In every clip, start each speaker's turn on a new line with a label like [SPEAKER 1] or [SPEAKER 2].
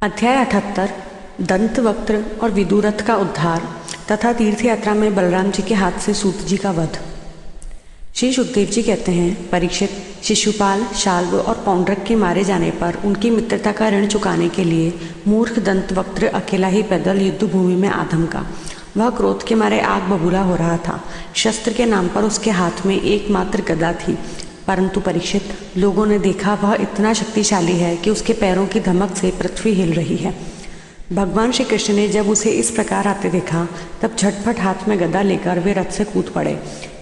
[SPEAKER 1] अध्याय 78 दंतवक्त्र और विदुरथ का उद्धार तथा तीर्थ यात्रा में बलराम जी के हाथ से सूत जी का वध। श्री सुखदेव जी कहते हैं, परीक्षित, शिशुपाल, शाल्व और पौंड्रक के मारे जाने पर उनकी मित्रता का ऋण चुकाने के लिए मूर्ख दंतवक्त्र अकेला ही पैदल युद्ध भूमि में आधम का। वह क्रोध के मारे आग बबूला हो रहा था। शस्त्र के नाम पर उसके हाथ में एकमात्र गदा थी, परंतु परीक्षित, लोगों ने देखा वह इतना शक्तिशाली है कि उसके पैरों की धमक से पृथ्वी हिल रही है। भगवान श्री कृष्ण ने जब उसे इस प्रकार आते देखा तब झटपट हाथ में गदा लेकर वे रथ से कूद पड़े।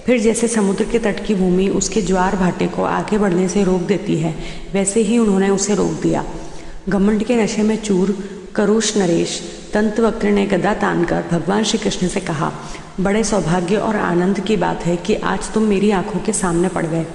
[SPEAKER 1] फिर जैसे समुद्र के तट की भूमि उसके ज्वार भाटे को आगे बढ़ने से रोक देती है, वैसे ही उन्होंने उसे रोक दिया। घमंड के नशे में चूर करुष नरेश दंतवक्त्र ने गदा तानकर भगवान श्री कृष्ण से कहा, बड़े सौभाग्य और आनंद की बात है कि आज तुम मेरी आंखों के सामने पड़ गए।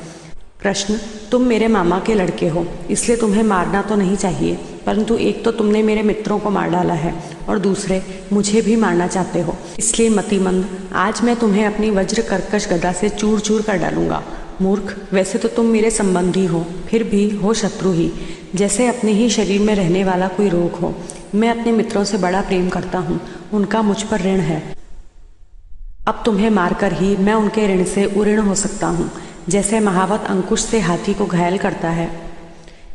[SPEAKER 1] कृष्ण, तुम मेरे मामा के लड़के हो, इसलिए तुम्हें मारना तो नहीं चाहिए, परंतु एक तो तुमने मेरे मित्रों को मार डाला है और दूसरे मुझे भी मारना चाहते हो, इसलिए मतिमंद, आज मैं तुम्हें अपनी वज्र कर्कश गदा से चूर चूर कर डालूंगा। मूर्ख, वैसे तो तुम मेरे संबंधी हो, फिर भी हो शत्रु ही, जैसे अपने ही शरीर में रहने वाला कोई रोग हो। मैं अपने मित्रों से बड़ा प्रेम करता हूँ, उनका मुझ पर ऋण है। अब तुम्हें मारकर ही मैं उनके ऋण से उऋण हो सकता हूँ। जैसे महावत अंकुश से हाथी को घायल करता है,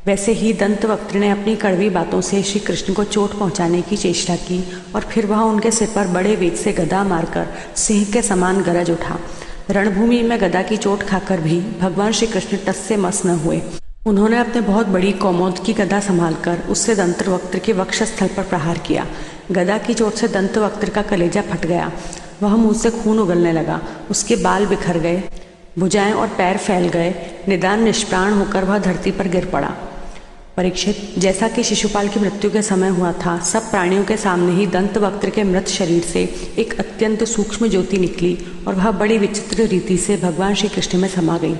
[SPEAKER 1] वैसे ही दंतवक्त्र ने अपनी कड़वी बातों से श्री कृष्ण को चोट पहुंचाने की चेष्टा की और फिर वह उनके सिर पर बड़े वेग से गदा मारकर सिंह के समान गरज उठा। रणभूमि में गदा की चोट खाकर भी भगवान श्री कृष्ण टस से मस न हुए। उन्होंने अपने बहुत बड़ी कौमोद की गदा संभालकर उससे दंतवक्त्र के वक्षस्थल पर प्रहार किया। गदा की चोट से दंतवक्त्र का कलेजा फट गया। वह मुंह से खून उगलने लगा। उसके बाल बिखर गए, भुजाएं और पैर फैल गए। निदान निष्प्राण होकर वह धरती पर गिर पड़ा। परीक्षित, जैसा कि शिशुपाल की मृत्यु के समय हुआ था, सब प्राणियों के सामने ही दंतवक्त्र के मृत शरीर से एक अत्यंत सूक्ष्म ज्योति निकली और वह बड़ी विचित्र रीति से भगवान श्री कृष्ण में समा गई।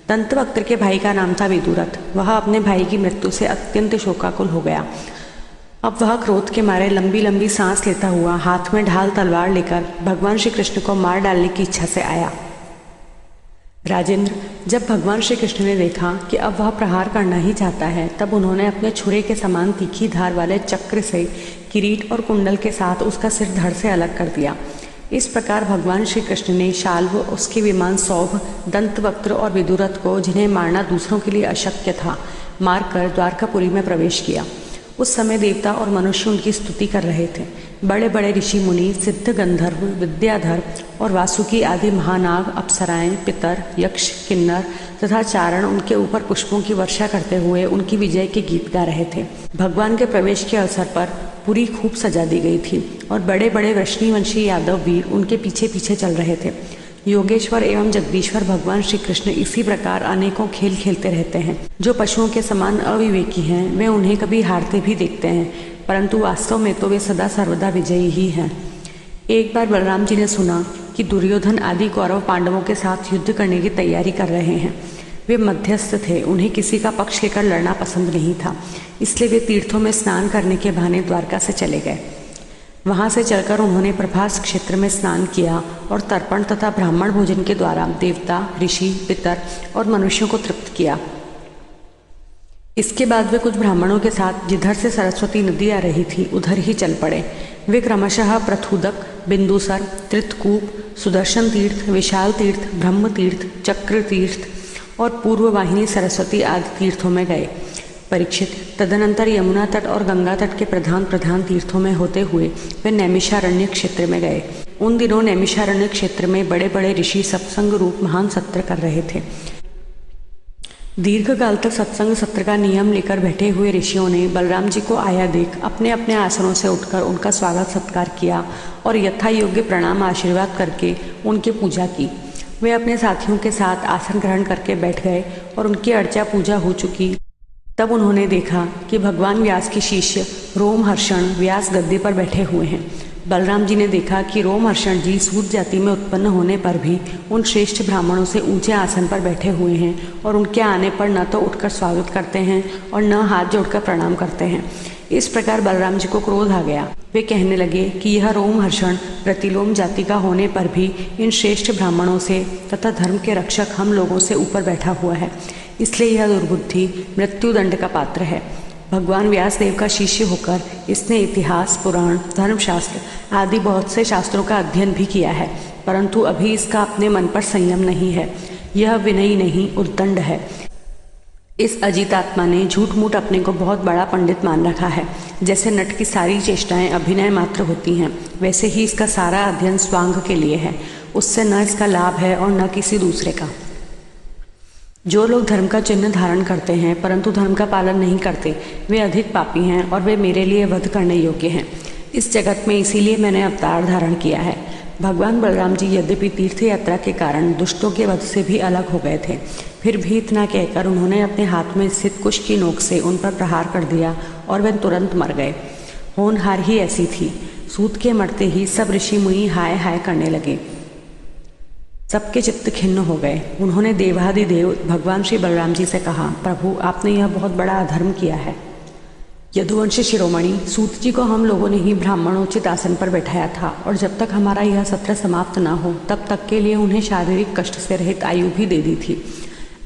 [SPEAKER 1] दंतवक्त्र के भाई का नाम था विदुरथ। वह अपने भाई की मृत्यु से अत्यंत शोकाकुल हो गया। अब वह क्रोध के मारे लंबी लंबी सांस लेता हुआ हाथ में ढाल तलवार लेकर भगवान श्री कृष्ण को मार डालने की इच्छा से आया। राजेंद्र, जब भगवान श्री कृष्ण ने देखा कि अब वह प्रहार करना ही चाहता है, तब उन्होंने अपने छुरे के समान तीखी धार वाले चक्र से किरीट और कुंडल के साथ उसका सिर धड़ से अलग कर दिया। इस प्रकार भगवान श्री कृष्ण ने शाल्व, उसके विमान सौभ, दंतवक्त्र और विदुरथ को, जिन्हें मारना दूसरों के लिए अशक्य था, मारकर द्वारकापुरी में प्रवेश किया। उस समय देवता और मनुष्य उनकी स्तुति कर रहे थे। बड़े बड़े ऋषि मुनि, सिद्ध गंधर्व, विद्याधर और वासुकी आदि महानाग, अप्सराएं, पितर, यक्ष, किन्नर तथा चारण उनके ऊपर पुष्पों की वर्षा करते हुए उनकी विजय के गीत गा रहे थे। भगवान के प्रवेश के अवसर पर पुरी खूब सजा दी गई थी और बड़े बड़े वृष्णिवंशी यादव वीर उनके पीछे पीछे चल रहे थे। योगेश्वर एवं जगदीश्वर भगवान श्री कृष्ण इसी प्रकार अनेकों खेल खेलते रहते हैं। जो पशुओं के समान अविवेकी हैं, वे उन्हें कभी हारते भी देखते हैं, परंतु वास्तव में तो वे सदा सर्वदा विजयी ही हैं। एक बार बलराम जी ने सुना कि दुर्योधन आदि कौरव पांडवों के साथ युद्ध करने की तैयारी कर रहे हैं। वे मध्यस्थ थे, उन्हें किसी का पक्ष लेकर लड़ना पसंद नहीं था, इसलिए वे तीर्थों में स्नान करने के बहाने द्वारका से चले गए। वहां से चलकर उन्होंने प्रभास क्षेत्र में स्नान किया और तर्पण तथा ब्राह्मण भोजन के द्वारा देवता, ऋषि, पितर और मनुष्यों को तृप्त किया। इसके बाद वे कुछ ब्राह्मणों के साथ जिधर से सरस्वती नदी आ रही थी उधर ही चल पड़े। वे क्रमशः प्रथुदक, बिंदुसर, त्रितकूप, सुदर्शन तीर्थ, विशाल तीर्थ, ब्रह्म तीर्थ, चक्र तीर्थ और पूर्ववाहिनी सरस्वती आदि तीर्थों में गए। परीक्षित, तदनंतर यमुना तट और गंगा तट के प्रधान तीर्थों में होते हुए वे नैमिषारण्य क्षेत्र में गए। उन दिनों नैमिषारण्य क्षेत्र में बड़े बड़े ऋषि सत्संग रूप महान सत्र कर रहे थे। दीर्घकाल तक सत्संग सत्र का नियम लेकर बैठे हुए ऋषियों ने बलराम जी को आया देख अपने अपने आसनों से उठकर उनका स्वागत सत्कार किया और यथा योग्य प्रणाम आशीर्वाद करके उनकी पूजा की। वे अपने साथियों के साथ आसन ग्रहण करके बैठ गए और उनकी अर्चा पूजा हो चुकी। तब उन्होंने देखा कि भगवान व्यास के शिष्य रोमहर्षण व्यास गद्दी पर बैठे हुए हैं। बलराम जी ने देखा कि रोमहर्षण जी सूत जाति में उत्पन्न होने पर भी उन श्रेष्ठ ब्राह्मणों से ऊंचे आसन पर बैठे हुए हैं और उनके आने पर न तो उठकर स्वागत करते हैं और न हाथ जोड़कर प्रणाम करते हैं। इस प्रकार बलराम जी को क्रोध आ गया। वे कहने लगे कि यह रोमहर्षण प्रतिलोम जाति का होने पर भी इन श्रेष्ठ ब्राह्मणों से तथा धर्म के रक्षक हम लोगों से ऊपर बैठा हुआ है, इसलिए यह दुर्बुद्धि मृत्युदंड का पात्र है। भगवान व्यासदेव का शिष्य होकर इसने इतिहास, पुराण, धर्मशास्त्र आदि बहुत से शास्त्रों का अध्ययन भी किया है, परंतु अभी इसका अपने मन पर संयम नहीं है। यह विनयी नहीं, उद्दंड है। इस अजित आत्मा ने झूठ मूठ अपने को बहुत बड़ा पंडित मान रखा है। जैसे नट की सारी चेष्टाएं अभिनय मात्र होती हैं, वैसे ही इसका सारा अध्ययन स्वांग के लिए है। उससे न इसका लाभ है और न किसी दूसरे का। जो लोग धर्म का चिन्ह धारण करते हैं परंतु धर्म का पालन नहीं करते, वे अधिक पापी हैं और वे मेरे लिए वध करने योग्य हैं। इस जगत में इसीलिए मैंने अवतार धारण किया है। भगवान बलराम जी यद्यपि तीर्थ यात्रा के कारण दुष्टों के वध से भी अलग हो गए थे, फिर भी इतना कहकर उन्होंने अपने हाथ में स्थित कुश की नोक से उन पर प्रहार कर दिया और वे तुरंत मर गए। होनहार ही ऐसी थी। सूत के मरते ही सब ऋषि मुनि हाय हाय करने लगे। सबके चित्त खिन्न हो गए। उन्होंने देवादिदेव भगवान श्री बलराम जी से कहा, प्रभु आपने यह बहुत बड़ा अधर्म किया है। यदुवंश शिरोमणि सूत जी को हम लोगों ने ही ब्राह्मणोचित आसन पर बैठाया था और जब तक हमारा यह सत्र समाप्त न हो तब तक के लिए उन्हें शारीरिक कष्ट से रहित आयु भी दे दी थी।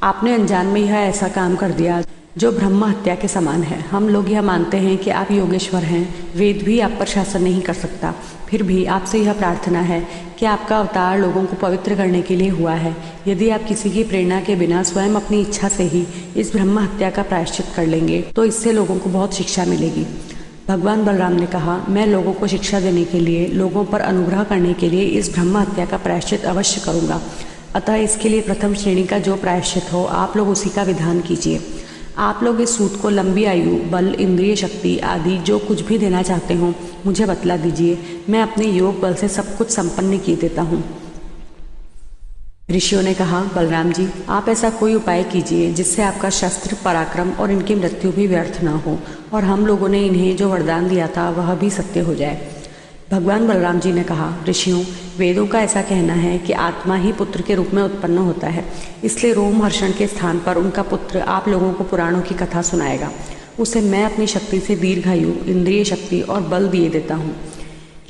[SPEAKER 1] आपने अनजान में यह ऐसा काम कर दिया जो ब्रह्म हत्या के समान है। हम लोग यह मानते हैं कि आप योगेश्वर हैं, वेद भी आप पर शासन नहीं कर सकता। फिर भी आपसे यह प्रार्थना है कि आपका अवतार लोगों को पवित्र करने के लिए हुआ है। यदि आप किसी की प्रेरणा के बिना स्वयं अपनी इच्छा से ही इस ब्रह्म हत्या का प्रायश्चित कर लेंगे तो इससे लोगों को बहुत शिक्षा मिलेगी। भगवान बलराम ने कहा, मैं लोगों को शिक्षा देने के लिए, लोगों पर अनुग्रह करने के लिए इस ब्रह्म हत्या का प्रायश्चित अवश्य करूँगा। अतः इसके लिए प्रथम श्रेणी का जो प्रायश्चित हो आप लोग उसी का विधान कीजिए। आप लोग इस सूत को लंबी आयु, बल, इंद्रिय शक्ति आदि जो कुछ भी देना चाहते हो मुझे बतला दीजिए। मैं अपने योग बल से सब कुछ संपन्न किए देता हूँ। ऋषियों ने कहा, बलराम जी आप ऐसा कोई उपाय कीजिए जिससे आपका शस्त्र, पराक्रम और इनकी मृत्यु भी व्यर्थ न हो और हम लोगों ने इन्हें जो वरदान दिया था वह भी सत्य हो जाए। भगवान बलराम जी ने कहा, ऋषियों वेदों का ऐसा कहना है कि आत्मा ही पुत्र के रूप में उत्पन्न होता है, इसलिए रोमहर्षण के स्थान पर उनका पुत्र आप लोगों को पुराणों की कथा सुनाएगा। उसे मैं अपनी शक्ति से दीर्घायु, इंद्रिय शक्ति और बल दिए देता हूँ।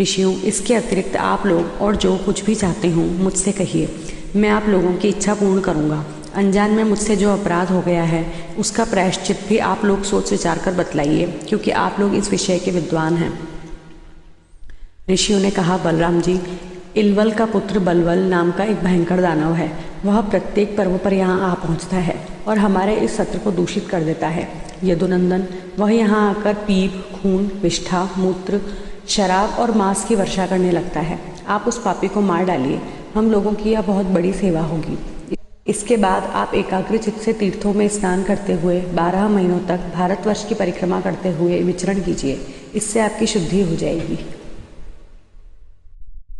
[SPEAKER 1] ऋषियों इसके अतिरिक्त आप लोग और जो कुछ भी चाहते हो मुझसे कहिए, मैं आप लोगों की इच्छा पूर्ण करूँगा। अनजान में मुझसे जो अपराध हो गया है उसका प्रायश्चित भी आप लोग सोच विचार कर बतलाइए, क्योंकि आप लोग इस विषय के विद्वान हैं। ऋषियों ने कहा, बलराम जी इलवल का पुत्र बलवल नाम का एक भयंकर दानव है। वह प्रत्येक पर्व पर यहाँ आ पहुँचता है और हमारे इस सत्र को दूषित कर देता है। यदुनंदन वह यहाँ आकर पीप, खून, विष्ठा, मूत्र, शराब और मांस की वर्षा करने लगता है। आप उस पापी को मार डालिए, हम लोगों की यह बहुत बड़ी सेवा होगी। इसके बाद आप एकाग्रचित से तीर्थों में स्नान करते हुए 12 महीनों तक भारतवर्ष की परिक्रमा करते हुए विचरण कीजिए। इससे आपकी शुद्धि हो जाएगी।